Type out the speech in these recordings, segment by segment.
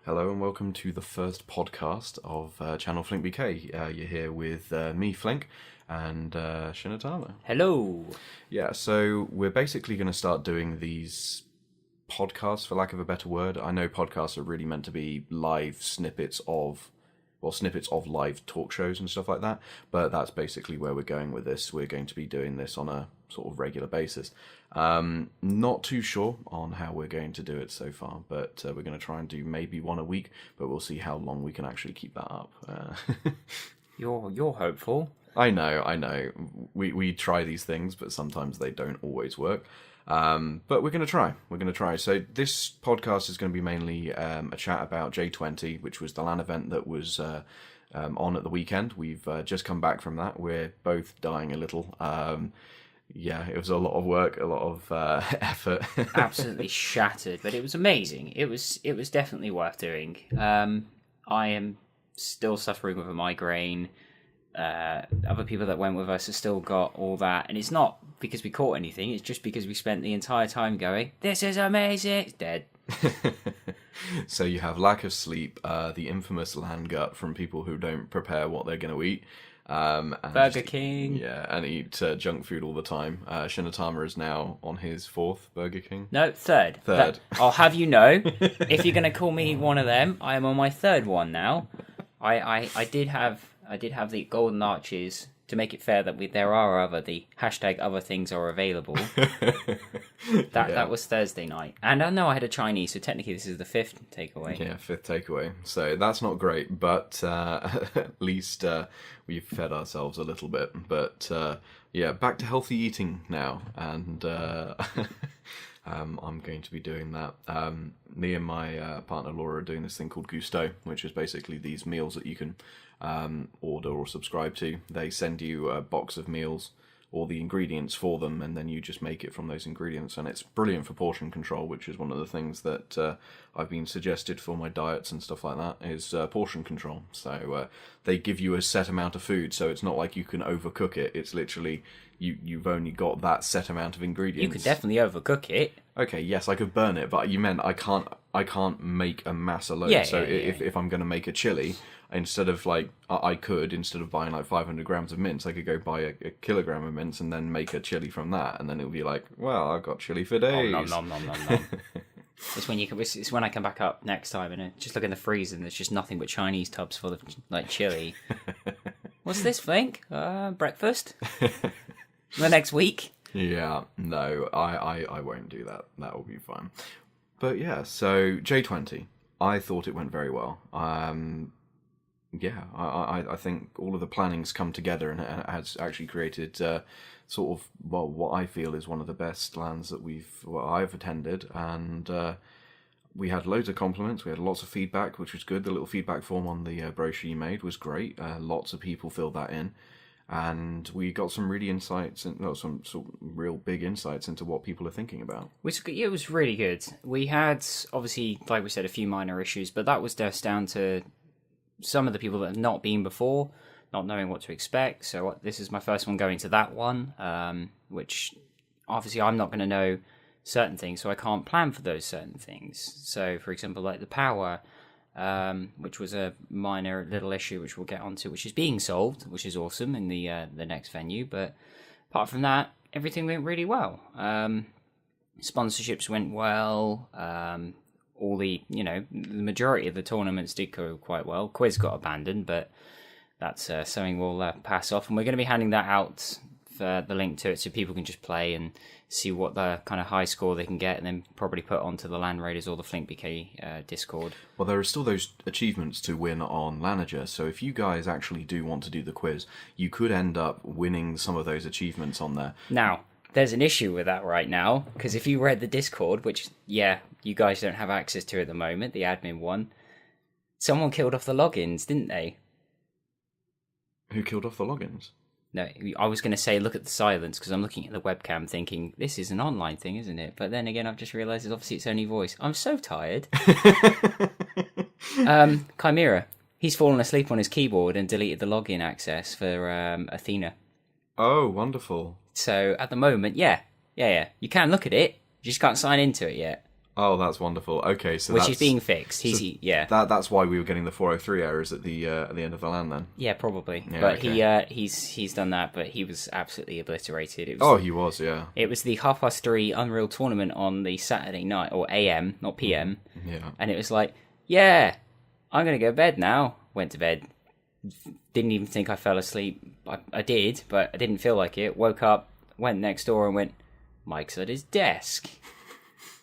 Hello and welcome to the first podcast of channel FlinkBK. You're here with me, Flink, and Shinotama. Hello. Yeah, so we're basically going to start doing these podcasts, for lack of a better word. I know podcasts are really meant to be live snippets of live talk shows and stuff like that, but that's basically where we're going with this. We're going to be doing this on a sort of regular basis. Not too sure on how we're going to do it so far, but we're going to try and do maybe one a week, but we'll see how long we can actually keep that up. You're hopeful. I know. We try these things, but sometimes they don't always work. But we're going to try. So this podcast is going to be mainly a chat about J20, which was the LAN event that was on at the weekend. We've just come back from that. We're both dying a little. Yeah, it was a lot of work, a lot of effort. Absolutely shattered, but it was amazing. It was definitely worth doing. I am still suffering with a migraine. Other people that went with us have still got all that, and it's not because we caught anything, it's just because we spent the entire time going, this is amazing. It's dead. So you have lack of sleep, the infamous land gut from people who don't prepare what they're going to eat, and Burger King. Yeah, and eat junk food all the time. Shinotama is now on his fourth Burger King. No, third. I'll have you know, if you're going to call me one of them, I am on my third one now. I did have the golden arches to make it fair that there are the hashtag other things are available. That was Thursday night. And I know I had a Chinese, so technically this is the fifth takeaway. Yeah, fifth takeaway. So that's not great, but at least we've fed ourselves a little bit. But yeah, back to healthy eating now. And I'm going to be doing that. Me and my partner Laura are doing this thing called Gusto, which is basically these meals that you can order or subscribe to. They send you a box of meals or the ingredients for them, and then you just make it from those ingredients. And it's brilliant for portion control, which is one of the things that I've been suggested for my diets and stuff like that, is portion control. So they give you a set amount of food, so it's not like you can overcook it. It's literally you've only got that set amount of ingredients. You could definitely overcook it. Okay, yes, I could burn it, but you meant I can't make a mass alone. If I'm going to make a chili, instead of instead of buying like 500 grams of mince, I could go buy a kilogram of mince and then make a chili from that, and then it'll be like, well, I've got chili for days. Oh, nom. It's when I come back up next time and just look in the freezer and there's just nothing but Chinese tubs full of chili. What's this, Flink? Breakfast? The next week? Yeah, no, I won't do that. That will be fine. But yeah, so J20, I thought it went very well. Yeah, I think all of the planning's come together and it has actually created sort of, well, what I feel is one of the best LANs that I've attended, and we had loads of compliments, we had lots of feedback, which was good. The little feedback form on the brochure you made was great. Lots of people filled that in, and we got some really insights, and some sort of real big insights into what people are thinking about. It was really good. We had, obviously, like we said, a few minor issues, but that was just down to some of the people that have not been before, not knowing what to expect. So this is my first one going to that one, which obviously I'm not going to know certain things, so I can't plan for those certain things. So, for example, like the power, which was a minor little issue, which we'll get onto, which is being solved, which is awesome in the next venue. But apart from that, everything went really well. Sponsorships went well. All the majority of the tournaments did go quite well. Quiz got abandoned, but that's something we'll pass off. And we're going to be handing that out for the link to it so people can just play and see what the kind of high score they can get, and then probably put onto the LAN Raiders or the FlinkBK Discord. Well, there are still those achievements to win on Lanager, so if you guys actually do want to do the quiz, you could end up winning some of those achievements on there. Now, there's an issue with that right now, because if you read the Discord, which, yeah, you guys don't have access to at the moment, the admin one, someone killed off the logins, didn't they? Who killed off the logins? No, I was going to say look at the silence, because I'm looking at the webcam thinking, this is an online thing, isn't it? But then again, I've just realised obviously it's only voice. I'm so tired. Chimera, he's fallen asleep on his keyboard and deleted the login access for Athena. Oh, wonderful. So at the moment, yeah. You can look at it, you just can't sign into it yet. Oh, that's wonderful. Okay, so which is being fixed. Yeah. That's why we were getting the 403 errors at the end of the LAN then. Yeah, probably. Yeah, but okay. he's done that, but he was absolutely obliterated. He was, yeah. It was the 3:30 Unreal tournament on the Saturday night, or AM, not PM. Yeah. And it was like, yeah, I'm going to go to bed now. Went to bed. Didn't even think I fell asleep. I did, but I didn't feel like it. Woke up, went next door and went, Mike's at his desk.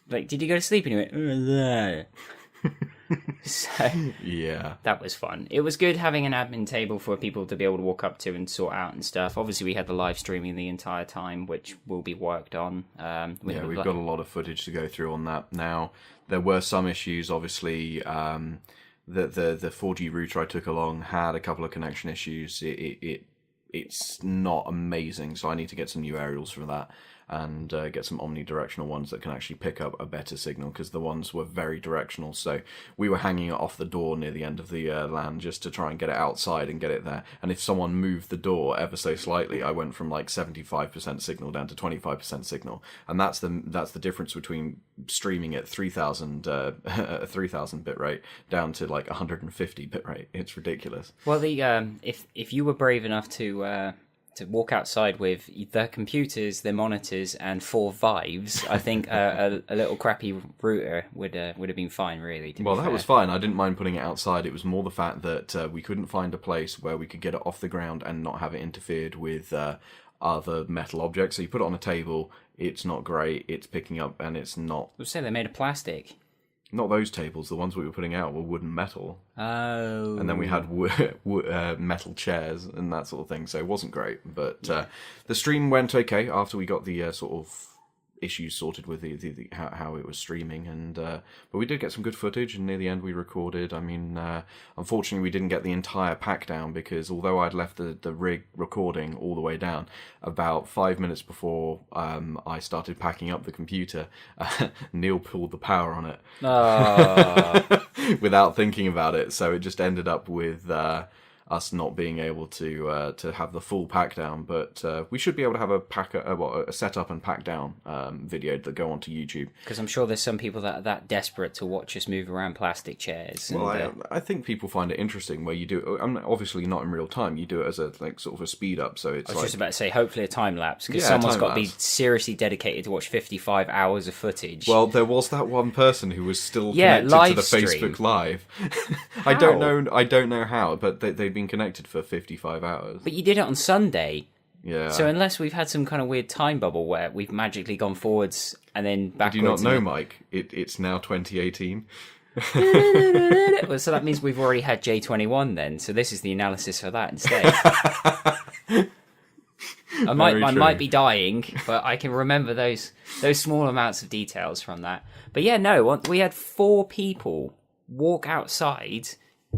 Like, did you go to sleep? And he went, there. So, yeah. that was fun. It was good having an admin table for people to be able to walk up to and sort out and stuff. Obviously, we had the live streaming the entire time, which will be worked on. We've got a lot of footage to go through on that now. There were some issues, obviously. The 4G router I took along had a couple of connection issues. It's not amazing, so I need to get some new aerials for that and get some omnidirectional ones that can actually pick up a better signal, because the ones were very directional. So we were hanging it off the door near the end of the LAN just to try and get it outside and get it there. And if someone moved the door ever so slightly, I went from like 75% signal down to 25% signal. And that's the difference between streaming at 3000 bit rate down to like 150 bit rate. It's ridiculous. Well, if you were brave enough to walk outside with the computers, the monitors, and 4 Vives, I think a little crappy router would have been fine, really. Well, that was fine. I didn't mind putting it outside. It was more the fact that we couldn't find a place where we could get it off the ground and not have it interfered with other metal objects. So you put it on a table, it's not great, it's picking up, and it's not... I would say they're made of plastic. Not those tables. The ones we were putting out were wood and metal. Oh. And then we had metal chairs and that sort of thing, so it wasn't great. But the stream went okay after we got the sort of issues sorted with the how it was streaming, and but we did get some good footage, and near the end we recorded. I mean, unfortunately we didn't get the entire pack down, because although I'd left the rig recording all the way down, about 5 minutes before I started packing up the computer, Neil pulled the power on it without thinking about it, so it just ended up with us not being able to have the full pack down, but we should be able to have a setup and pack down video that go onto YouTube. Because I'm sure there's some people that are that desperate to watch us move around plastic chairs. Well, I think people find it interesting where you do. Obviously not in real time. You do it as a sort of a speed up. So it's. I was just about to say, hopefully a time lapse, because someone's got to be seriously dedicated to watch 55 hours of footage. Well, there was that one person who was still connected to the Facebook Live. I don't know how, but they've been connected for 55 hours. But you did it on Sunday. Yeah. So unless we've had some kind of weird time bubble where we've magically gone forwards and then backwards. Do you not know, Mike? It's now 2018. Well, so that means we've already had J21 then. So this is the analysis for that instead. I might be dying, but I can remember those small amounts of details from that. But yeah, no, we had 4 people walk outside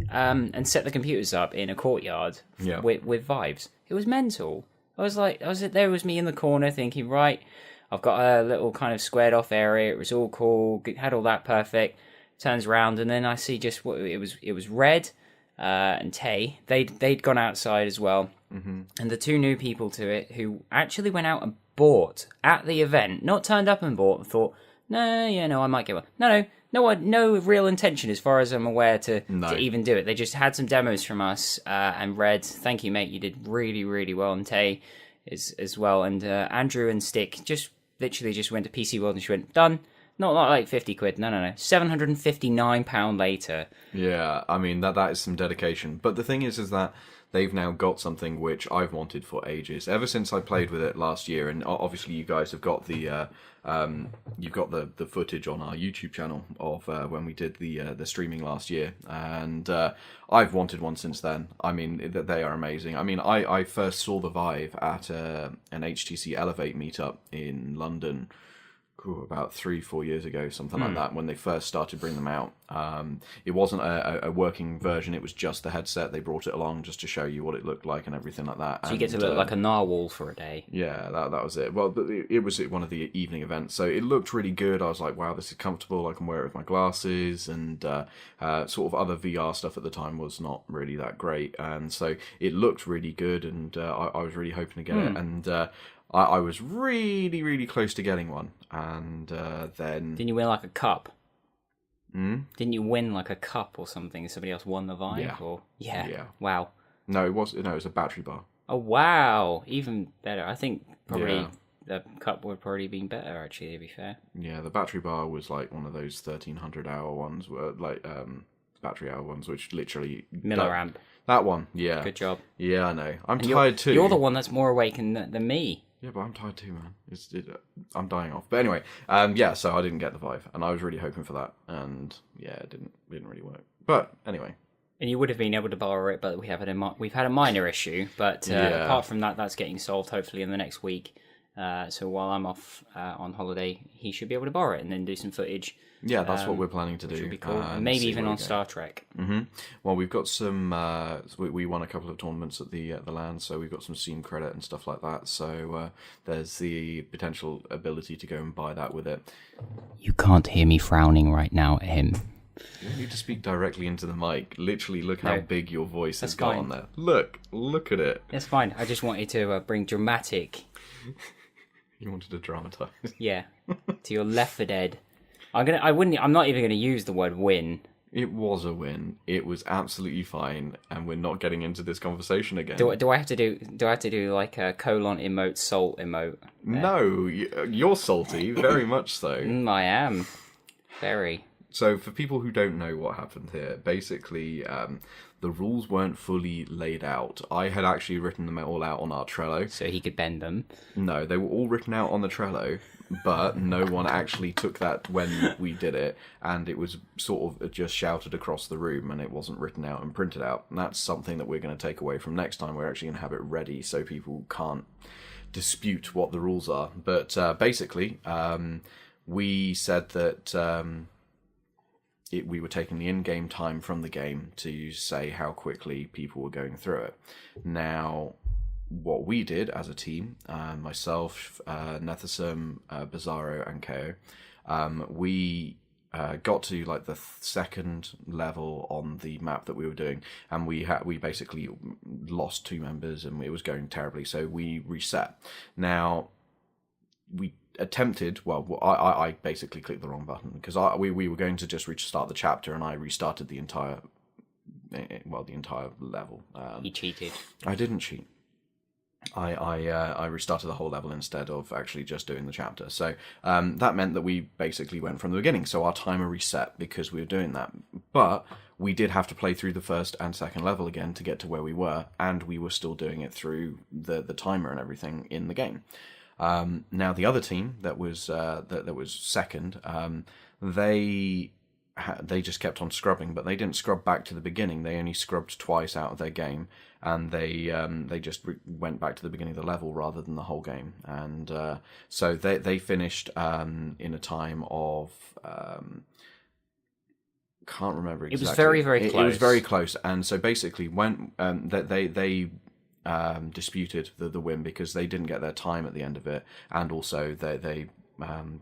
and set the computers up in a courtyard with Vives. It was mental. There was me in the corner thinking, right, I've got a little kind of squared off area. It was all cool, had all that perfect. Turns around and then I see just what it was. Red and Tay. They'd gone outside as well, and the 2 new people to it who actually went out and bought at the event, not turned up and bought and thought, no, I might get one. No real intention, as far as I'm aware, to even do it. They just had some demos from us, and Red, thank you, mate, you did really, really well, and Tay as well, and Andrew and Stick just literally just went to PC World and she went, done. Not like 50 quid, no, £759 later. Yeah, I mean, that is some dedication. But the thing is that they've now got something which I've wanted for ages. Ever since I played with it last year, and obviously you guys have got the you've got the footage on our YouTube channel of when we did the streaming last year, and I've wanted one since then. I mean, they are amazing. I mean, I first saw the Vive at an HTC Elevate meetup in London about 3-4 years ago, something like that, when they first started bringing them out. It wasn't a working version, it was just the headset. They brought it along just to show you what it looked like and everything like that. So you get to look like a narwhal for a day. Yeah, that was it. Well, it was one of the evening events, so it looked really good. I was like, wow, this is comfortable, I can wear it with my glasses, and sort of other VR stuff at the time was not really that great, and so it looked really good, and I was really hoping to get it, and I was really, really close to getting one, and then... Didn't you win like a cup? Hmm? Didn't you win like a cup or something? Somebody else won the Vive? Yeah. Or... Yeah. Yeah. Wow. No, it was a battery bar. Oh, wow. Even better. I think probably Yeah. the cup would probably been better, actually, to be fair. Yeah, the battery bar was like one of those 1300-hour ones, battery hour ones, which literally... Milliamp. That one, yeah. Good job. Yeah, I know. I'm And tired too. You're the one that's more awake than me. Yeah, but I'm tired too, man. I'm dying off. But anyway, so I didn't get the Vive, and I was really hoping for that, and yeah, it didn't really work. But anyway. And you would have been able to borrow it, but we've had a minor issue. But apart from that, that's getting solved hopefully in the next week. So while I'm off on holiday, he should be able to borrow it and then do some footage. Yeah, that's what we're planning to do. Should be cool. And maybe even on Star Trek. Mm-hmm. Well, we've got some. We won a couple of tournaments at the LAN, so we've got some Steam credit and stuff like that. So there's the potential ability to go and buy that with it. You can't hear me frowning right now at him. You don't need to speak directly into the mic. Literally, look how big your voice has got on there. Look at it. That's fine. I just wanted to bring dramatic. You wanted to dramatize. Yeah, to your Left 4 Dead. I'm not even gonna use the word win. It was a win. It was absolutely fine, and we're not getting into this conversation again. Do I have to do like a colon emote, salt emote? No, you're salty, very much so. I am. Very. So for people who don't know what happened here, basically the rules weren't fully laid out. I had actually written them all out on our Trello. So he could bend them. No, they were all written out on the Trello, but no one actually took that when we did it, and it was sort of just shouted across the room, and it wasn't written out and printed out. And that's something that we're going to take away from next time. We're actually going to have it ready so people can't dispute what the rules are. But basically, we said that... we were taking the in-game time from the game to say how quickly people were going through it. Now, what we did as a team, myself, Nethersum, Bizarro, and KO, we got to like the second level on the map that we were doing, and we basically lost 2 members, and it was going terribly. So we reset. Now, we attempted. Well, I basically clicked the wrong button because we were going to just restart the chapter, and I restarted the entire level. He cheated. I didn't cheat. I restarted the whole level instead of actually just doing the chapter. So that meant that we basically went from the beginning. So our timer reset because we were doing that. But we did have to play through the first and second level again to get to where we were, and we were still doing it through the timer and everything in the game. Now the other team that was second, they just kept on scrubbing, but they didn't scrub back to the beginning. They only scrubbed twice out of their game, and they just went back to the beginning of the level rather than the whole game. And so they finished in a time of can't remember exactly. It was very, very close. It was very close, and so basically when they disputed the win because they didn't get their time at the end of it, and also they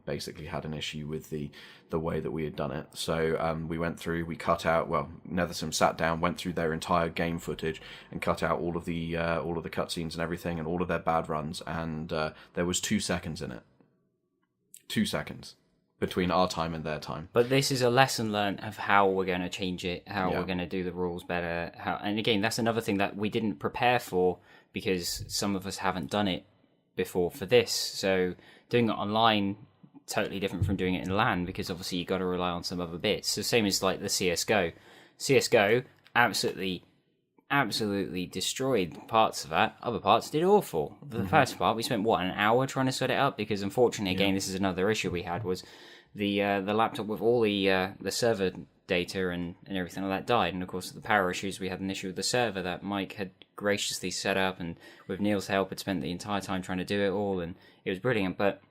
basically had an issue with the way that we had done it. So we went through, we cut out. Well, Nethersum sat down, went through their entire game footage, and cut out all of the cutscenes and everything, and all of their bad runs. And there was 2 seconds in it. 2 seconds between our time and their time. But this is a lesson learned of how we're going to change it, how we're going to do the rules better. And again, that's another thing that we didn't prepare for because some of us haven't done it before for this. So doing it online, totally different from doing it in LAN because obviously you got to rely on some other bits. So same as like the CSGO. CSGO absolutely destroyed parts of that. Other parts did awful. For the first part, we spent an hour trying to set it up because unfortunately, again, this is another issue we had was the laptop with all the server data and everything like that died, and of course with the power issues we had an issue with the server that Mike had graciously set up, and with Neil's help had spent the entire time trying to do it all, and it was brilliant. But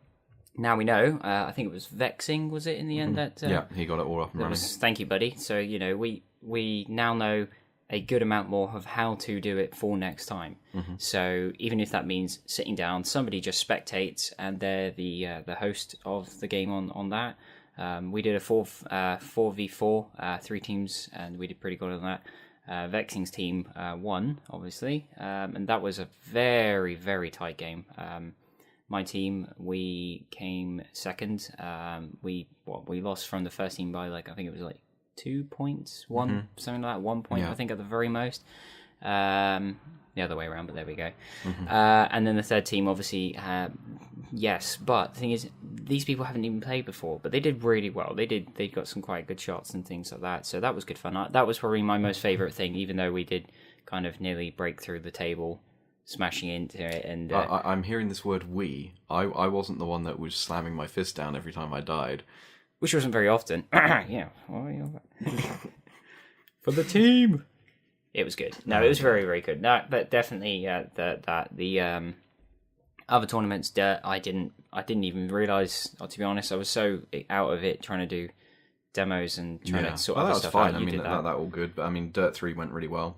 now we know, I think it was Vexing, was it in the end that yeah, he got it all up and running. Thank you, buddy. So we now know a good amount more of how to do it for next time. So even if that means sitting down, somebody just spectates and they're the host of the game on that. We did a 4v4, 3 teams, and we did pretty good on that. Vexing's team won, obviously, and that was a very, very tight game. my team, we came second. We lost from the first team by I think it was 2 points, something like that, 1 point, I think at the very most. The other way around, but there we go. And then the third team, obviously, yes. But the thing is, these people haven't even played before, but they did really well. They got some quite good shots and things like that. So that was good fun. That was probably my most favourite thing, even though we did kind of nearly break through the table, smashing into it. And I'm hearing this word "we." I wasn't the one that was slamming my fist down every time I died, which wasn't very often. For the team. It was good. No, it was very, very good. No, but definitely the other tournaments that I didn't even realize. To be honest, I was so out of it trying to do demos and trying to sort of stuff fine. out. I mean, that all good. But I mean, Dirt 3 went really well.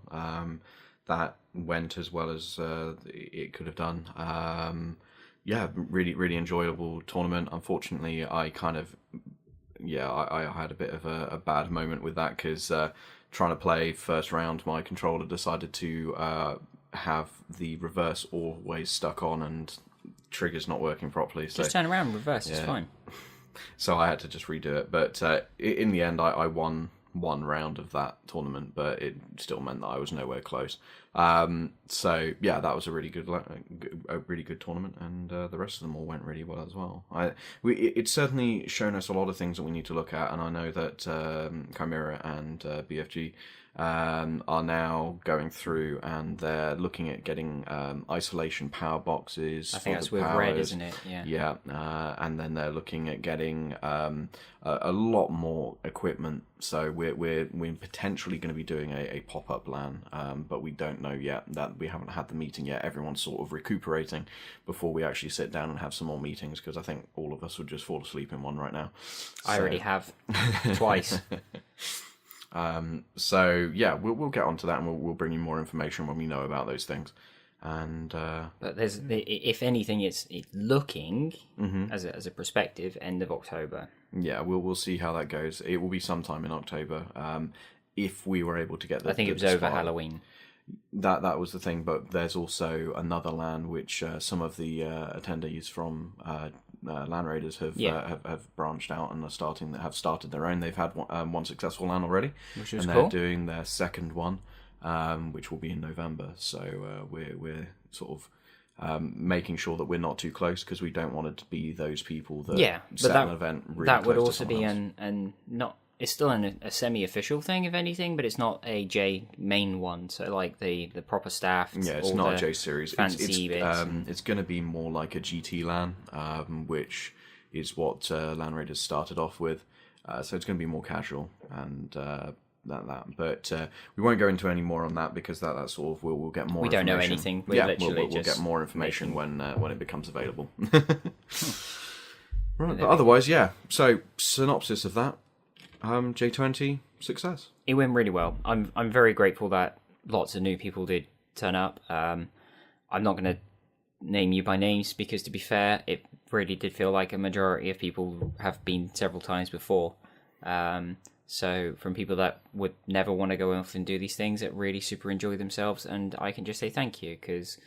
That went as well as it could have done. Really, really enjoyable tournament. Unfortunately, I kind of I had a bit of a bad moment with that because. Trying to play first round, my controller decided to have the reverse always stuck on and triggers not working properly. So just turn around and reverse, it's fine. So I had to just redo it. But in the end, I won one round of that tournament, but it still meant that I was nowhere close. So yeah, that was a really good tournament, and the rest of them all went really well as well. It's certainly shown us a lot of things that we need to look at, and I know that Chimera and BFG are now going through and they're looking at getting isolation power boxes. I think that's with Red, isn't it? Yeah. And then they're looking at getting a lot more equipment. So we're potentially going to be doing a pop-up LAN, but we don't know yet. That we haven't had the meeting yet. Everyone's sort of recuperating before we actually sit down and have some more meetings, because I think all of us would just fall asleep in one right now. I already have twice. So yeah, we'll get onto that, and we'll bring you more information when we know about those things. And but if anything, it's looking as a perspective end of October. Yeah, we'll see how that goes. It will be sometime in October. If we were able to get I think it was over Halloween. That was the thing, but there's also another LAN which some of the attendees from LAN Raiders have branched out and have started their own. They've had one successful LAN already, which is and cool. They're doing their second one, which will be in November. So we're sort of making sure that we're not too close, because we don't want it to be those people that set an event really that would close also to be else. an not. It's still a semi-official thing, if anything, but it's not a J main one. So like the proper staff. Yeah, it's not a J series. Fancy bits. It's going to be more like a GT LAN, which is what LAN Raiders started off with. So it's going to be more casual and that. But we won't go into any more on that, because that sort of we'll get more. We don't know information. anything. We'll get more information when it becomes available. Right, but otherwise, yeah. So synopsis of that. J20 success. It went really well. I'm very grateful that lots of new people did turn up. I'm not going to name you by names, because to be fair, it really did feel like a majority of people have been several times before. So from people that would never want to go off and do these things, that really super enjoy themselves, and I can just say thank you, because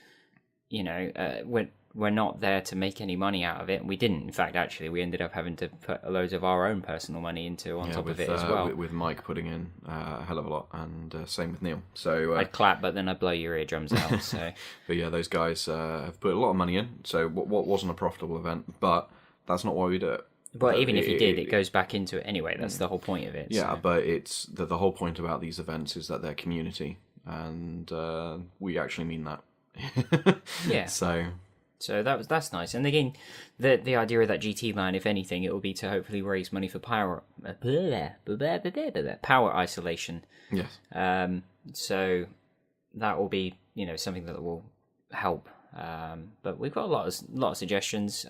we're not there to make any money out of it. We didn't. In fact, actually, we ended up having to put loads of our own personal money into on top of it as well. With Mike putting in a hell of a lot, and same with Neil. So I'd clap, but then I'd blow your eardrums out. So, but yeah, those guys have put a lot of money in. So what wasn't a profitable event, but that's not why we do it. But even if you did, it goes back into it anyway. That's the whole point of it. Yeah, so. But it's the whole point about these events is that they're community, and we actually mean that. Yeah. So that's nice. And again, the idea of that GT LAN, if anything, it will be to hopefully raise money for power isolation. Yes. So that will be something that will help. But we've got a lot of suggestions.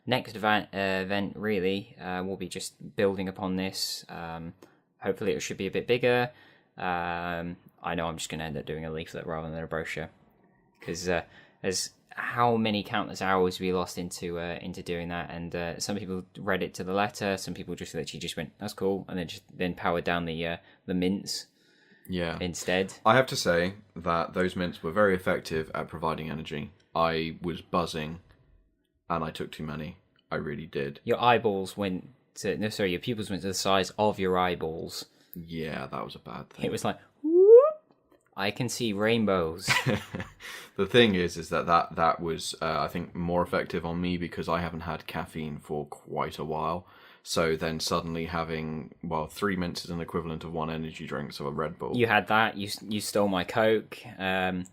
Next event really will be just building upon this. Hopefully it should be a bit bigger. I know I'm just going to end up doing a leaflet rather than a brochure, because there's how many countless hours we lost into doing that, and some people read it to the letter. Some people just literally just went, "That's cool," and then powered down the mints. Yeah. Instead, I have to say that those mints were very effective at providing energy. I was buzzing and I took too many. I really did. Your pupils went to the size of your eyeballs. Yeah, that was a bad thing. It was like, whoop, I can see rainbows. The thing is that was, I think, more effective on me because I haven't had caffeine for quite a while. So then suddenly having, 3 mints is an equivalent of 1 energy drink, so a Red Bull. You had that. You stole my Coke. Actually,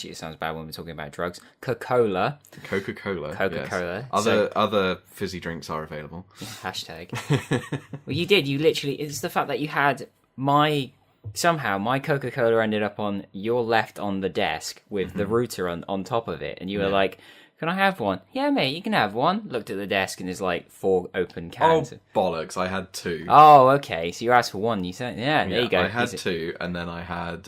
it sounds bad when we're talking about drugs. Coca-Cola. Coca-Cola. Yes. Other fizzy drinks are available. Hashtag. Well, you did. You literally... It's the fact that you had my... Somehow, my Coca-Cola ended up on your left on the desk with the router on top of it. And you were like... Can I have one? Yeah, mate, you can have one. Looked at the desk and there's like 4 open cans. Oh, bollocks. I had 2. Oh, okay. So you asked for one. You said, there you go. I had 2, and then I had...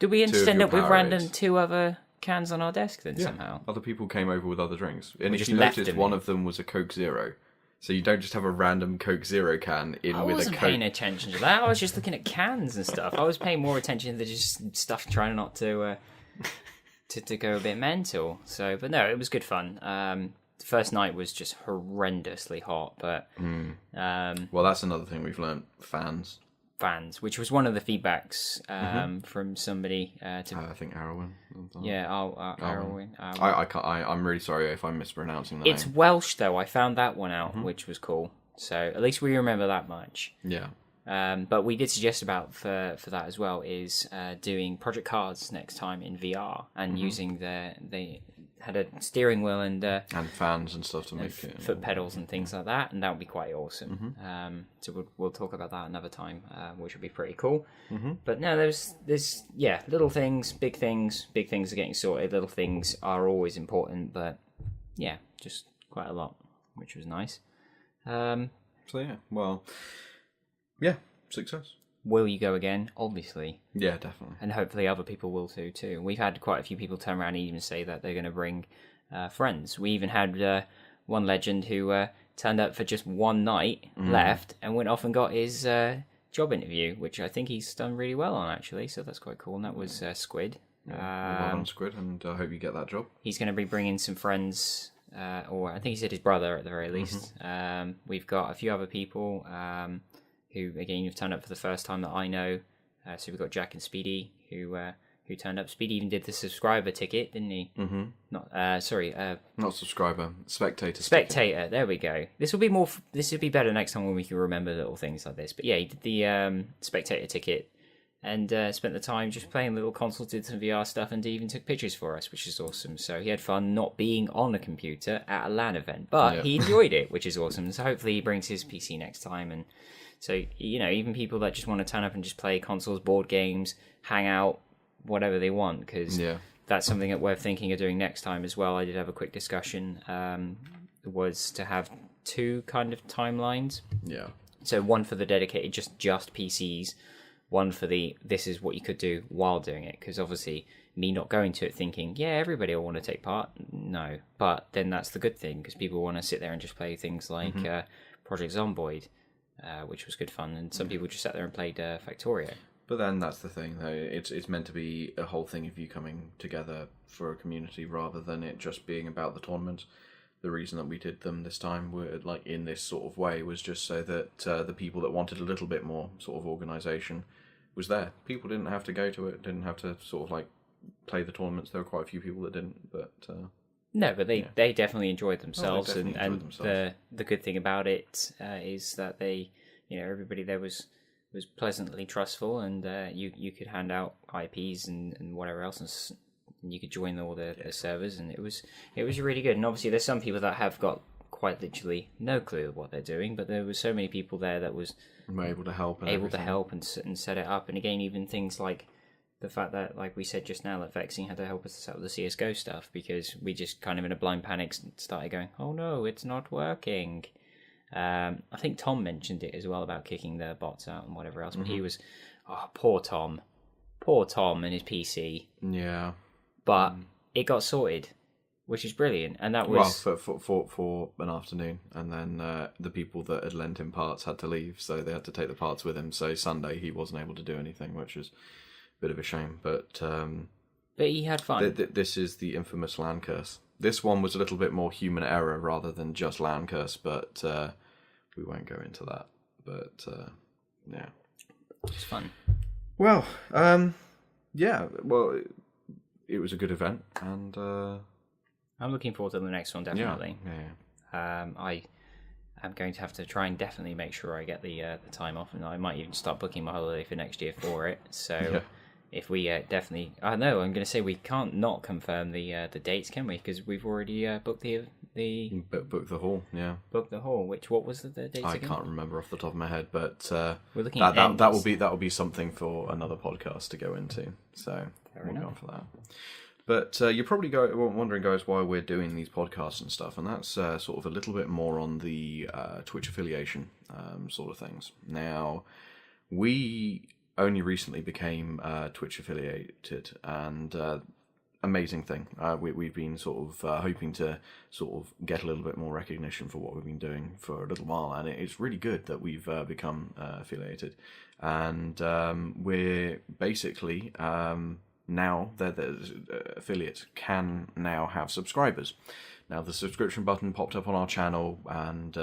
Did we just end up with random 2 Powerades. other cans on our desk then somehow? Other people came over with other drinks. And We if just you left noticed, them one in. of them was a Coke Zero. So you don't just have a random Coke Zero can with a Coke... I wasn't paying attention to that. I was just looking at cans and stuff. I was paying more attention to just stuff trying not to... to go a bit mental. So, but no, it was good fun. The first night was just horrendously hot, but Well, that's another thing we've learned. Fans, which was one of the feedbacks from somebody I think Arwen. Arwen. I'm really sorry if I'm mispronouncing the It's name. Welsh though. I found that one out, which was cool. So at least we remember that much. Yeah. But we did suggest about for that as well is doing project cards next time in VR and using they had a steering wheel and fans and stuff to make it. Foot pedals and things like that, and that would be quite awesome. So we'll talk about that another time, which would be pretty cool. But no, there's little things, big things. Big things are getting sorted. Little things are always important, but yeah, just quite a lot, which was nice. Success. Will you go again? Obviously. Yeah, definitely. And hopefully other people will too. We've had quite a few people turn around and even say that they're going to bring friends. We even had one legend who turned up for just one night, left, and went off and got his job interview, which I think he's done really well on, actually. So that's quite cool. And that was Squid. Well done, Squid, and I hope you get that job. He's going to be bringing some friends, or I think he said his brother at the very least. We've got a few other people who, again, have turned up for the first time that I know. So we've got Jack and Speedy, who turned up. Speedy even did the subscriber ticket, didn't he? Not Not subscriber, spectator. Spectator. There we go. This will be more. This would be better next time when we can remember little things like this. But yeah, he did the spectator ticket and spent the time just playing little consoles, did some VR stuff, and even took pictures for us, which is awesome. So he had fun not being on a computer at a LAN event, but he enjoyed it, which is awesome. So hopefully he brings his PC next time. And so, even people that just want to turn up and just play consoles, board games, hang out, whatever they want, because that's something that we're thinking of doing next time as well. I did have a quick discussion, was to have 2 kind of timelines. Yeah. So one for the dedicated just PCs, one for this is what you could do while doing it, because obviously me not going to it thinking, everybody will want to take part. No. But then that's the good thing, because people want to sit there and just play things like Project Zomboid, which was good fun, and some people just sat there and played Factorio. But then that's the thing, though. It's meant to be a whole thing of you coming together for a community rather than it just being about the tournament. The reason that we did them this time, were like in this sort of way, was just so that the people that wanted a little bit more sort of organisation was there. People didn't have to go to it, didn't have to sort of like play the tournaments. There were quite a few people that didn't, but... No, but they definitely enjoyed themselves, enjoyed themselves. The good thing about it is that they, everybody there was pleasantly trustful, and you could hand out IPs and whatever else, and you could join all the servers, and it was really good. And obviously, there's some people that have got quite literally no clue what they're doing, but there were so many people there that was able to help, and set it up. And again, even things like the fact that, like we said just now, that Vexing had to help us set up the CSGO stuff, because we just kind of in a blind panic started going, oh no, it's not working. I think Tom mentioned it as well about kicking the bots out and whatever else, but he was, poor Tom and his PC. Yeah. But it got sorted, which is brilliant, and that was for an afternoon, and then the people that had lent him parts had to leave, so they had to take the parts with him. So Sunday he wasn't able to do anything, which is a bit of a shame. But he had fun. This is the infamous LAN curse. This one was a little bit more human error rather than just land curse, but we won't go into that. But yeah, it's fun. Well, yeah. Well, it was a good event, and I'm looking forward to the next one, definitely. Yeah. I'm going to have to try and definitely make sure I get the time off, and I might even start booking my holiday for next year for it. So if we definitely, I know I'm going to say we can't not confirm the dates, can we? Because we've already booked the book the hall. Yeah, booked the hall. What was the dates I again? can't remember off the top of my head, but we're looking that will be something for another podcast to go into. So we'll go on for that. But you're probably wondering, guys, why we're doing these podcasts and stuff, and that's sort of a little bit more on the Twitch affiliation sort of things. Now, we only recently became Twitch affiliated, and amazing thing. We've been sort of hoping to sort of get a little bit more recognition for what we've been doing for a little while, and it's really good that we've become affiliated. And we're basically... now the affiliates can now have subscribers. Now the subscription button popped up on our channel, and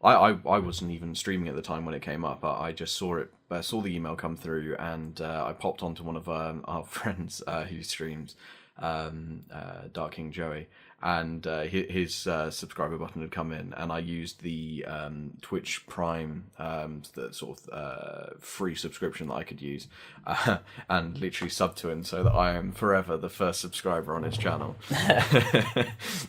I wasn't even streaming at the time when it came up. I just saw it, saw the email come through, and I popped onto one of our friends who streams, Dark King Joey, and his subscriber button had come in, and I used the Twitch Prime, the sort of free subscription that I could use, and literally subbed to him so that I am forever the first subscriber on his channel.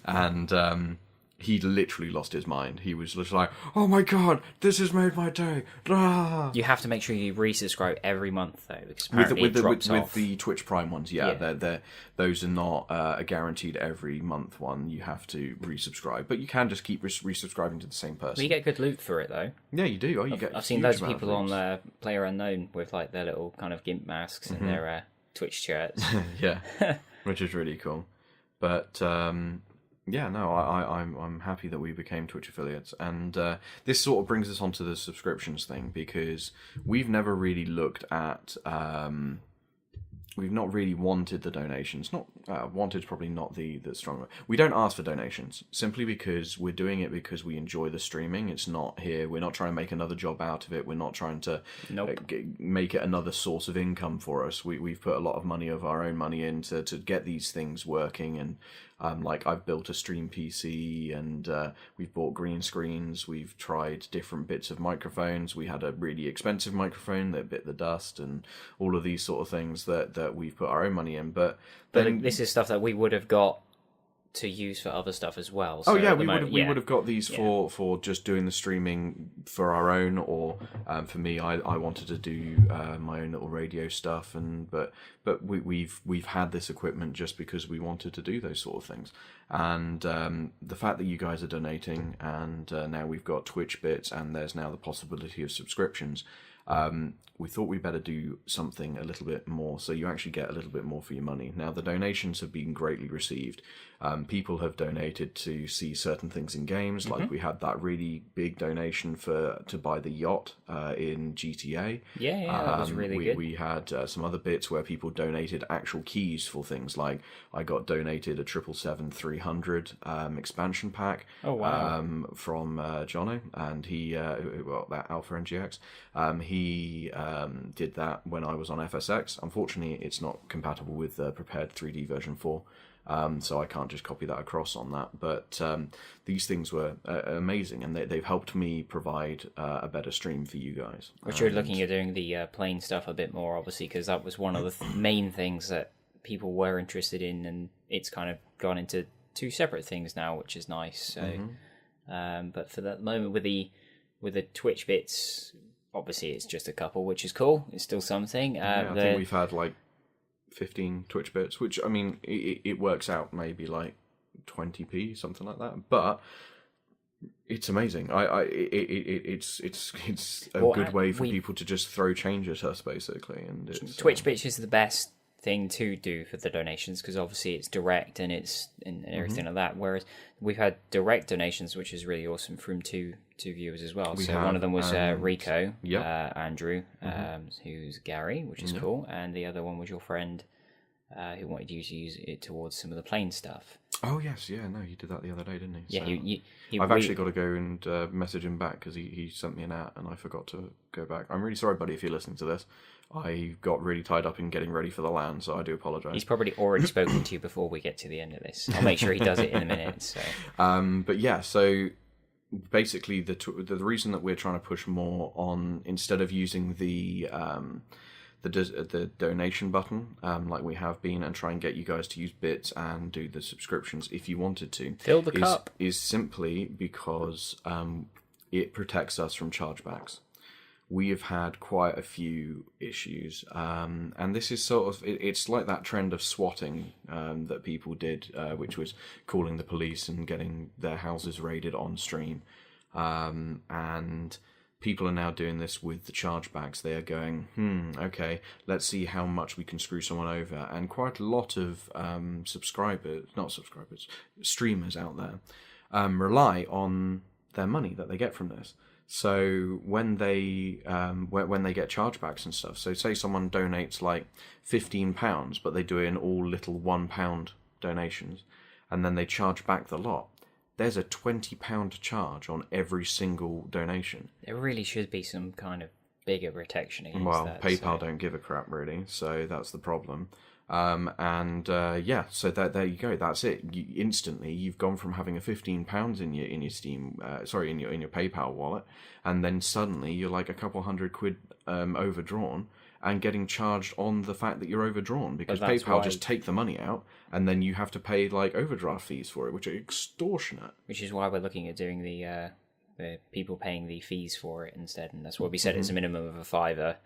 And he literally lost his mind. He was just like, "Oh my god, this has made my day!" Ah. You have to make sure you resubscribe every month, though, because apparently it drops off. With the Twitch Prime ones, those are not a guaranteed every month one. You have to resubscribe, but you can just keep resubscribing to the same person. Well, you get good loot for it, though. Yeah, you do. I've seen loads of people on Player Unknown with like their little kind of gimp masks and their Twitch shirts. Yeah, which is really cool. But yeah, no, I'm happy that we became Twitch affiliates, and this sort of brings us onto the subscriptions thing, because we've never really looked at, we've not really wanted the donations. Not wanted, probably not the strong word. We don't ask for donations simply because we're doing it because we enjoy the streaming. It's not here. We're not trying to make another job out of it. We're not trying to make it another source of income for us. We've put a lot of money of our own money in to get these things working, and like I've built a stream PC, and we've bought green screens. We've tried different bits of microphones. We had a really expensive microphone that bit the dust, and all of these sort of things that we've put our own money in. But then this is stuff that we would have got to use for other stuff as well. So we would have got these for just doing the streaming for our own, or for me, I wanted to do my own little radio stuff, but we've had this equipment just because we wanted to do those sort of things, and the fact that you guys are donating, and now we've got Twitch bits, and there's now the possibility of subscriptions. We thought we'd better do something a little bit more, so you actually get a little bit more for your money. Now, the donations have been greatly received. People have donated to see certain things in games, like we had that really big donation to buy the yacht in GTA. Yeah, that was really good. We had some other bits where people donated actual keys for things, like I got donated a 777-300 expansion pack. Oh, wow. From Jono, and he, that Alpha NGX, he did that when I was on FSX. Unfortunately, it's not compatible with the prepared 3D version 4. So I can't just copy that across on that. But these things were amazing, and they've helped me provide a better stream for you guys. Which you're looking at doing the plane stuff a bit more, obviously, because that was one of the main things that people were interested in, and it's kind of gone into two separate things now, which is nice. So, but for the moment, with the Twitch bits, obviously it's just a couple, which is cool. It's still something. I think we've had like 15 Twitch bits, which, I mean, it works out maybe like 20p, something like that, but it's amazing. It's a good way for people to just throw change at us, basically. And it's, Twitch bits is the best thing to do for the donations, because obviously it's direct and it's and everything like that, whereas we've had direct donations, which is really awesome, from two viewers as well. One of them was Rico, Andrew, who's Gary, which is cool, and the other one was your friend who wanted you to use it towards some of the plane stuff. Oh yes, yeah, no, you did that the other day, didn't he? Yeah, So I've actually got to go and message him back because he sent me an at and I forgot to go back. I'm really sorry, buddy, if you're listening to this. I got really tied up in getting ready for the LAN, so I do apologise. He's probably already spoken to you before we get to the end of this. I'll make sure he does it in a minute. So. But yeah, so basically the reason that we're trying to push more on, instead of using the donation button like we have been, and try and get you guys to use bits and do the subscriptions if you wanted to, fill the cup, is simply because it protects us from chargebacks. We have had quite a few issues, and this is sort of, it's like that trend of swatting that people did, which was calling the police and getting their houses raided on stream, and people are now doing this with the chargebacks. They are going, okay, let's see how much we can screw someone over. And quite a lot of streamers out there rely on their money that they get from this. So when they get chargebacks and stuff, so say someone donates like £15, but they do it in all little £1 donations, and then they charge back the lot. There's a £20 charge on every single donation. There really should be some kind of bigger protection against that. PayPal don't give a crap really, so that's the problem. So there you go. That's it. Instantly, you've gone from having a £15 in your Steam, in your PayPal wallet, and then suddenly you're like a couple £100 overdrawn, and getting charged on the fact that you're overdrawn, because PayPal just take the money out and then you have to pay like overdraft fees for it, which are extortionate. Which is why we're looking at doing the people paying the fees for it instead, and that's what we said. It's a minimum of a £5.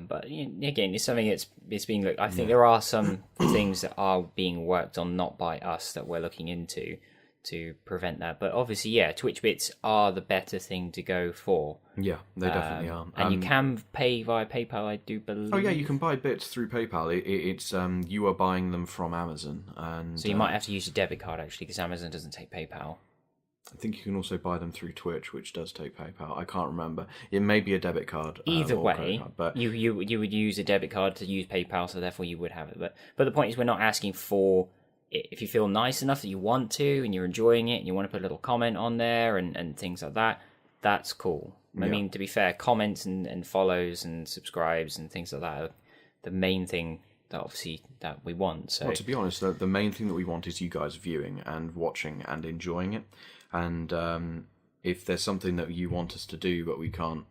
But again, it's something it's being looked. I think there are some things that are being worked on, not by us, that we're looking into to prevent that. But obviously, yeah, Twitch bits are the better thing to go for. Yeah, they definitely are. And you can pay via PayPal, I do believe. Oh yeah, you can buy bits through PayPal. It's you are buying them from Amazon, and so you might have to use a debit card actually, because Amazon doesn't take PayPal. I think you can also buy them through Twitch, which does take PayPal. I can't remember. It may be a debit card. Either way, card, but you would use a debit card to use PayPal, so therefore you would have it. But the point is, we're not asking for it. If you feel nice enough that you want to, and you're enjoying it, and you want to put a little comment on there and things like that, that's cool. I mean, to be fair, comments and follows and subscribes and things like that are the main thing that obviously that we want. So, well, to be honest, the main thing that we want is you guys viewing and watching and enjoying it. And if there's something that you want us to do but we can't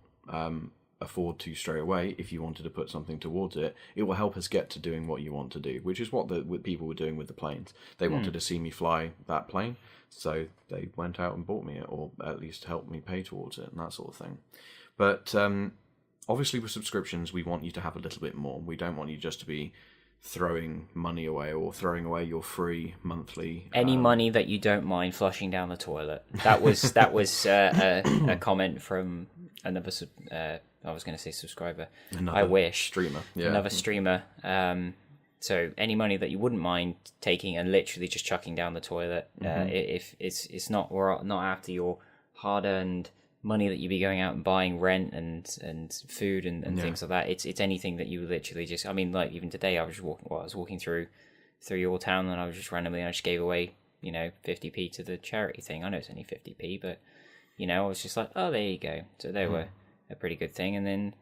afford to straight away, if you wanted to put something towards it, it will help us get to doing what you want to do, which is what the people were doing with the planes. They wanted to see me fly that plane, so they went out and bought me it, or at least helped me pay towards it and that sort of thing. But obviously with subscriptions, we want you to have a little bit more. We don't want you just to be throwing money away or throwing away your free monthly any money that you don't mind flushing down the toilet. That was a comment from another I was going to say subscriber. I wish streamer. Yeah. Another streamer. So any money that you wouldn't mind taking and literally just chucking down the toilet. If it's not, we're not after your hard-earned money that you'd be going out and buying rent and food and things like that. It's anything that you literally just, I mean, like even today I was walking through your town, and I was just randomly, I just gave away 50p to the charity thing. I know it's only 50p, but I was just like, oh, there you go. So they were a pretty good thing. And then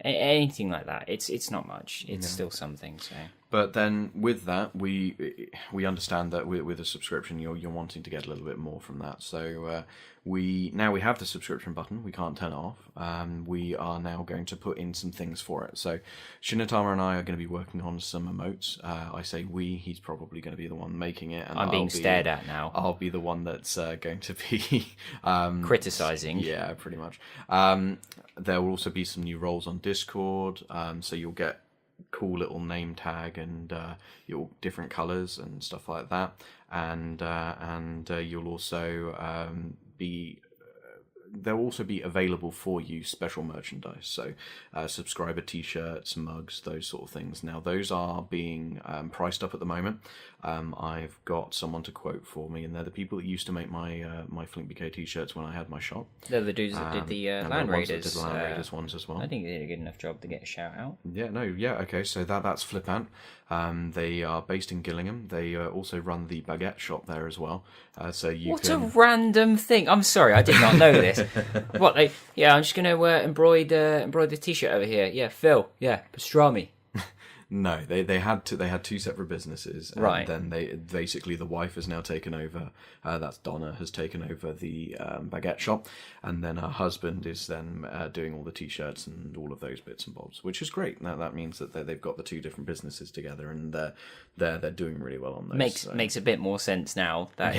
anything like that, it's not much, it's still something. So but then with that, we understand that with a subscription you're wanting to get a little bit more from that. So we have the subscription button. We can't turn it off. We are now going to put in some things for it. So Shinotama and I are going to be working on some emotes. I say we, he's probably going to be the one making it, and I'm being stared at now. I'll be the one that's going to be criticizing. Yeah, pretty much. There will also be some new roles on Discord, so you'll get cool little name tag and your different colors and stuff like that, and you'll also be there'll also be available for you special merchandise. So subscriber t-shirts, mugs, those sort of things. Now those are being priced up at the moment. I've got someone to quote for me, and they're the people that used to make my my FlinkBK t-shirts when I had my shop. They're the dudes that did the Land Raiders. Did the Land Raiders ones as well. I think they did a good enough job to get a shout out. Okay, so that's Flipant. They are based in Gillingham. They also run the baguette shop there as well. So you What a random thing! I'm sorry, I did not know this. What? I'm just gonna embroider the t-shirt over here. Yeah, Phil. Yeah, pastrami. No, they had two separate businesses, and right. then they basically the wife has now taken over. That's Donna has taken over the baguette shop, and then her husband is then doing all the t-shirts and all of those bits and bobs, which is great. Now that means that they've got the two different businesses together, and they're doing really well on those. Makes a bit more sense now that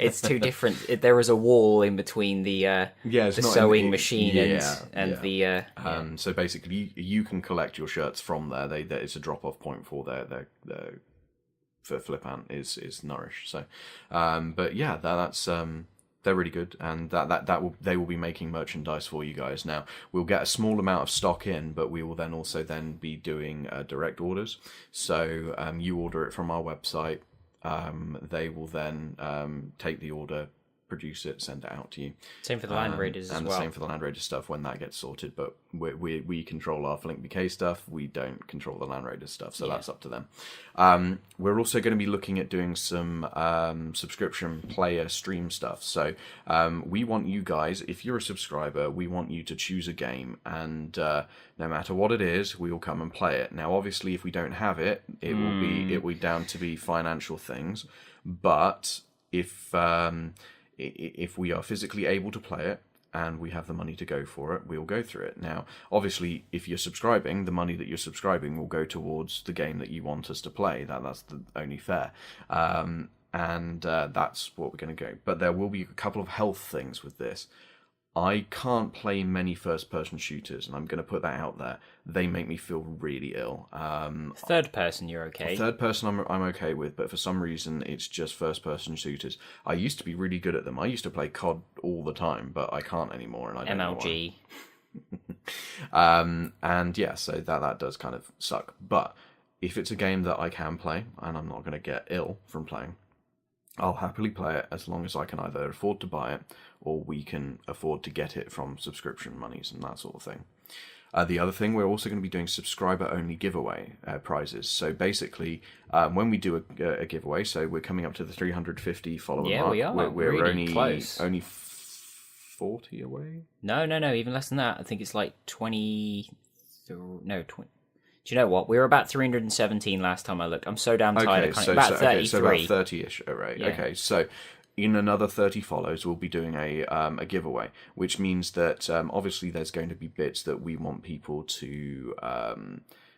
it's two different. There is a wall in between the sewing machine and the. So basically, you can collect your shirts from there. It's a drop-off point for their for Flipant is Nourish. So, but yeah, that's they're really good, and they will be making merchandise for you guys. Now we'll get a small amount of stock in, but we will then also be doing direct orders. So you order it from our website, they will then take the order, produce it, send it out to you. Same for the Land Raiders as well. And the same for the Land Raiders stuff when that gets sorted. But we control our FlinkBK stuff. We don't control the Land Raiders stuff, so that's up to them. We're also going to be looking at doing some subscription player stream stuff. So we want you guys, if you're a subscriber, we want you to choose a game, and no matter what it is, we will come and play it. Now, obviously, if we don't have it, it will be down to be financial things. But if we are physically able to play it and we have the money to go for it, we'll go through it. Now, obviously, if you're subscribing, the money that you're subscribing will go towards the game that you want us to play. That's the only fair. And that's what we're going to go. But there will be a couple of health things with this. I can't play many first-person shooters, and I'm going to put that out there. They make me feel really ill. Third person, you're okay. Third person, I'm okay with, but for some reason, it's just first-person shooters. I used to be really good at them. I used to play COD all the time, but I can't anymore, and I don't MLG. know why. And yeah, so that does kind of suck. But if it's a game that I can play, and I'm not going to get ill from playing, I'll happily play it as long as I can either afford to buy it or we can afford to get it from subscription monies and that sort of thing. The other thing, we're also going to be doing subscriber-only giveaway prizes. So basically, when we do a giveaway, so we're coming up to the 350 follower mark. Yeah, we are. We're really close. Only 40 away? No, even less than that. I think it's like 20... No, 20... Do you know what? We were about 317 last time I looked. I'm so damn tired. So about 30-ish array. Yeah. Okay, so in another 30 follows, we'll be doing a giveaway, which means that obviously there's going to be bits that we want people to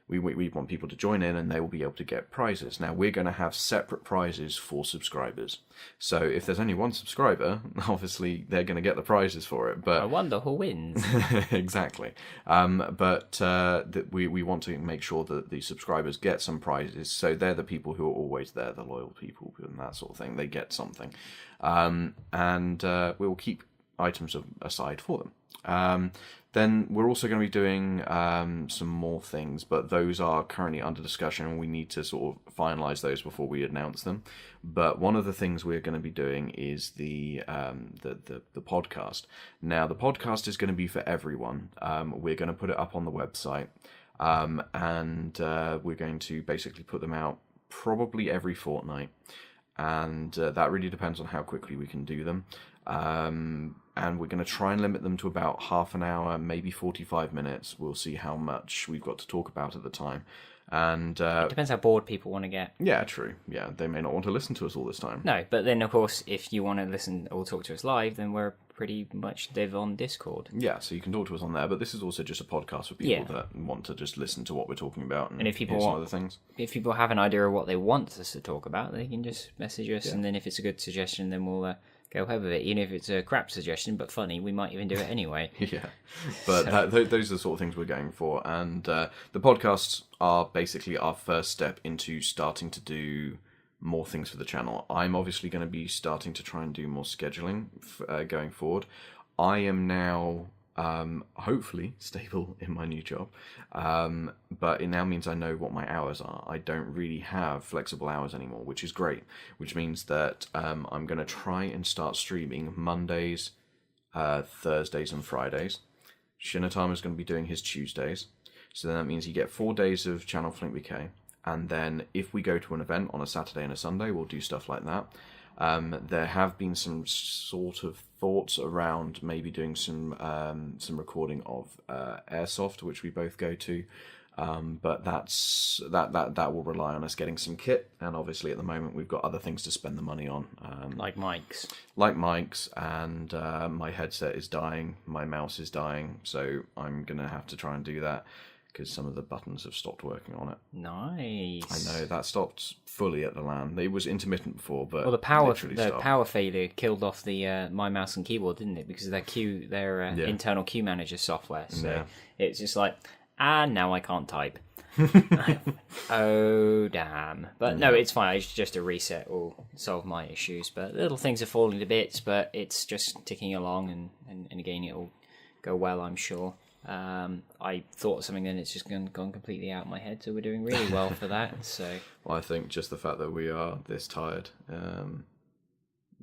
we want people to join in, and they will be able to get prizes. Now, we're going to have separate prizes for subscribers. So if there's only one subscriber, obviously they're going to get the prizes for it. But I wonder who wins. Exactly. But we want to make sure that the subscribers get some prizes. So they're the people who are always there, the loyal people and that sort of thing. They get something. And we will keep items aside for them. Then we're also going to be doing some more things, but those are currently under discussion, and we need to sort of finalize those before we announce them. But one of the things we're going to be doing is the podcast. Now, the podcast is going to be for everyone. We're going to put it up on the website, and we're going to basically put them out probably every fortnight, and that really depends on how quickly we can do them. And we're going to try and limit them to about half an hour, maybe 45 minutes. We'll see how much we've got to talk about at the time. And it depends how bored people want to get. Yeah, true. Yeah, they may not want to listen to us all this time. No, but then, of course, if you want to listen or talk to us live, then we're pretty much live on Discord. Yeah, so you can talk to us on there, but this is also just a podcast for people that want to just listen to what we're talking about and if people want some other things. If people have an idea of what they want us to talk about, they can just message us, and then if it's a good suggestion, then we'll go ahead with it. Even if it's a crap suggestion, but funny, we might even do it anyway. Yeah, but those are the sort of things we're going for. And the podcasts are basically our first step into starting to do more things for the channel. I'm obviously going to be starting to try and do more scheduling going forward. I am now hopefully stable in my new job, but it now means I know what my hours are. I don't really have flexible hours anymore, which is great, which means that I'm going to try and start streaming Mondays, Thursdays and Fridays. Shinotama is going to be doing his Tuesdays, so then that means you get 4 days of channel FlinkBK, and then if we go to an event on a Saturday and a Sunday, we'll do stuff like that. There have been some sort of thoughts around maybe doing some recording of Airsoft, which we both go to, but that will rely on us getting some kit, and obviously at the moment we've got other things to spend the money on, like mics, and my headset is dying, my mouse is dying, so I'm gonna have to try and do that, because some of the buttons have stopped working on it. Nice. I know, that stopped fully at the LAN. It was intermittent before, but well, the power failure killed off the my mouse and keyboard, didn't it? Because of their internal queue manager software. So it's just like, now I can't type. Oh, damn. But no, it's fine. It's just a reset will solve my issues. But little things are falling to bits, but it's just ticking along, and again, it'll go well, I'm sure. I thought of something, then it's just gone completely out of my head, so we're doing really well for that. So, well, I think just the fact that we are this tired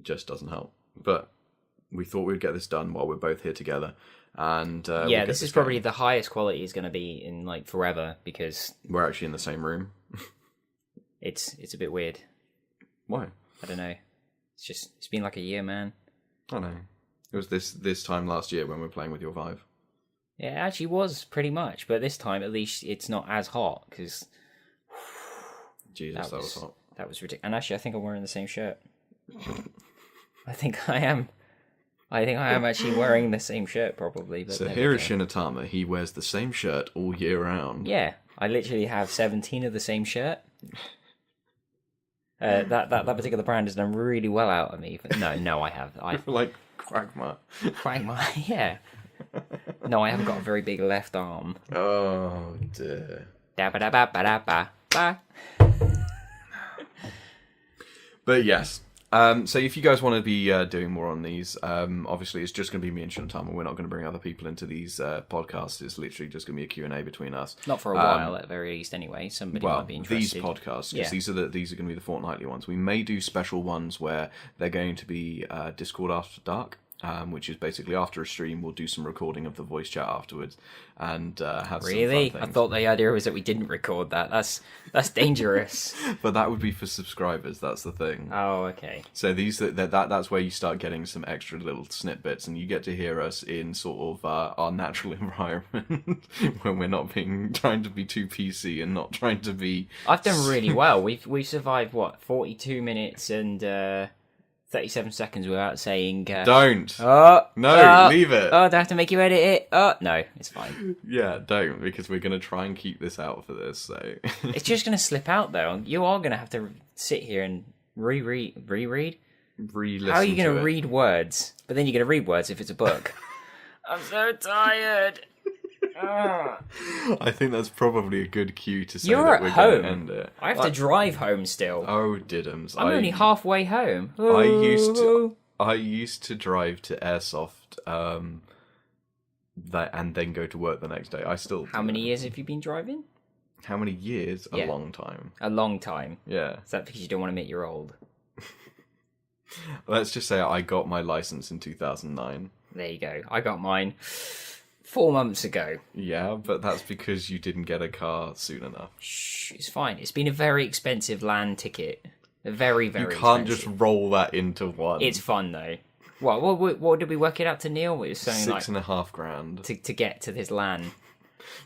just doesn't help. But we thought we'd get this done while we're both here together, and this is probably the highest quality is going to be in like forever, because we're actually in the same room. It's a bit weird. Why? I don't know. It's been like a year, man. I know. It was this time last year when we were playing with your Vive. Yeah, it actually was pretty much, but this time at least it's not as hot, because Jesus, that was hot. That was ridiculous. And actually, I think I'm wearing the same shirt. I think I am. I think I am actually wearing the same shirt, probably. But so here is Shinotama. He wears the same shirt all year round. Yeah, I literally have 17 of the same shirt. That particular brand has done really well out of me. But no, I have. Like Quagmire. Quagmire, yeah. No, I haven't got a very big left arm. Oh dear. Da-ba-da-ba-ba-da-ba. But yes. So if you guys want to be doing more on these, obviously it's just going to be me and Shinotama. We're not going to bring other people into these podcasts. It's literally just going to be a Q&A between us. Not for a while, at the very least, anyway. Somebody might be interested. These podcasts, because these are going to be the fortnightly ones. We may do special ones where they're going to be Discord After Dark. Which is basically after a stream, we'll do some recording of the voice chat afterwards, and have some fun things. I thought the idea was that we didn't record that. That's dangerous. But that would be for subscribers. That's the thing. Oh, okay. So that's where you start getting some extra little snippets, and you get to hear us in sort of our natural environment when we're not trying to be too PC and not trying to be. I've done really well. We've survived 42 minutes and. 37 seconds without saying... don't! Leave it! Oh, do I have to make you edit it? No, it's fine. Yeah, don't, because we're going to try and keep this out for this, so... It's just going to slip out, though. You are going to have to sit here and re-listen. How are you going to read words? But then you're going to read words if it's a book. I'm so tired! I think that's probably a good cue to say You're that we're going to end it. I have to drive home still. Oh, diddums. I'm only halfway home. I used to drive to Airsoft and then go to work the next day. I still do. How many years have you been driving? How many years? Yeah. A long time. A long time? Yeah. Is that because you don't want to admit you're old? Let's just say I got my license in 2009. There you go. I got mine 4 months ago. Yeah, but that's because you didn't get a car soon enough. Shh, it's fine. It's been a very expensive land ticket. A very, very expensive. You can't expensive. just roll that into one. It's fun, though. What did we work it out to, Neil? It was something like $6,500 to get to this land.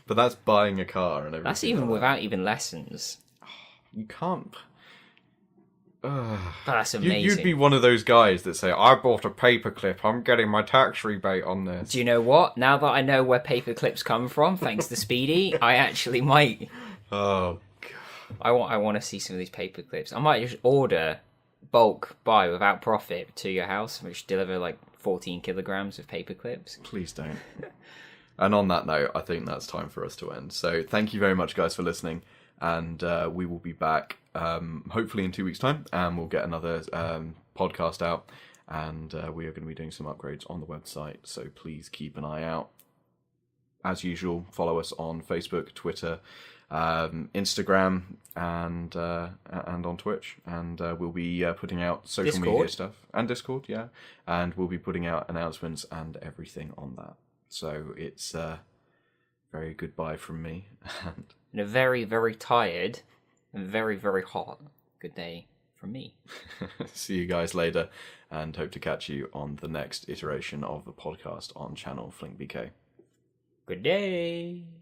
But that's buying a car and everything. That's even without even lessons. You can't... That's amazing. You'd be one of those guys that say, I bought a paperclip, I'm getting my tax rebate on this. Do you know what? Now that I know where paperclips come from, thanks to Speedy, I actually might. Oh, God. I want to see some of these paperclips. I might just order bulk buy without profit to your house, which deliver like 14 kilograms of paperclips. Please don't. And on that note, I think that's time for us to end. So thank you very much, guys, for listening. And we will be back hopefully in 2 weeks' time, and we'll get another podcast out. and we are going to be doing some upgrades on the website, so please keep an eye out. As usual, follow us on Facebook, Twitter, Instagram, and on Twitch, and we'll be putting out social media stuff, and Discord, and we'll be putting out announcements and everything on that. So it's very goodbye from me, and a very, very tired and very, very hot good day from me. See you guys later, and hope to catch you on the next iteration of the podcast on channel FlinkBK. Good day.